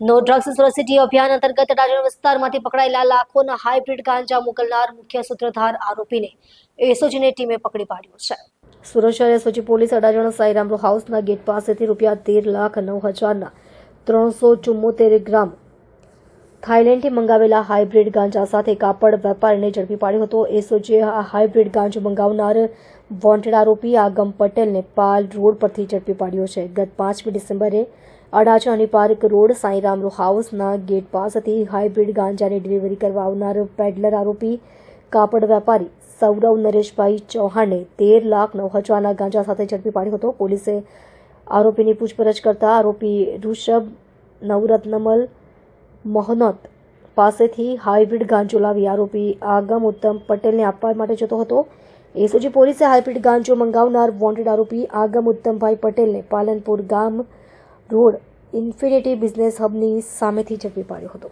નો drugs સુરક્ષિત અભિયાન અંતર્ગત અડાજણ વિસ્તારમાંથી પકડાયેલા લાખોના હાઇબ્રિડ ગાંજા મોકલનાર મુખ્ય સૂત્રધાર આરોપીને એસઓજીની ટીમે પકડી પાડ્યો છે. સુરત શહેર SOG police Adajan Sairam row હાઉસના ગેટ પાસેથી ₹13,09,000ના 374 ગ્રામ થાઇલેન્ડથી મંગાવેલા હાઇબ્રિડ ગાંજા સાથે કાપડ વેપારીને ઝડપી પાડ્યો હતો. એસઓજીએ આ હાઇબ્રિડ ગાંજો મંગાવનાર વોન્ટેડ આરોપી આગમ પટેલને પાલ રોડ પરથી ઝડપી પાડ્યો છે. ગત 5મી ડિસેમ્બરે અડાજણ અને પાર્ક રોડ સાઈરામ રો હાઉસના ગેટ પાસેથી હાઇબ્રિડ ગાંજાની ડિલિવરી કરવા આવનાર પેડલર આરોપી કાપડ વેપારી સૌરવ નરેશભાઈ ચૌહાણને 13,09,000ના ગાંજા સાથે ઝડપી પાડ્યો હતો. પોલીસે આરોપીની પૂછપરછ કરતા આરોપી ઋષભ નવરત્નમલ મહોનત પાસેથી હાઇબ્રિડ ગાંજો લાવી આરોપી આગમ ઉત્તમ પટેલને આપવા માટે જતો હતો. એસઓજી પોલીસે હાઇબ્રિડ ગાંજો મંગાવનાર વોન્ટેડ આરોપી આગમ ઉત્તમભાઈ પટેલને પાલનપુર ગામ રોડ ઇન્ફિનિટી બિઝનેસ હબની સામેથી ઝડપી પાડ્યો હતો.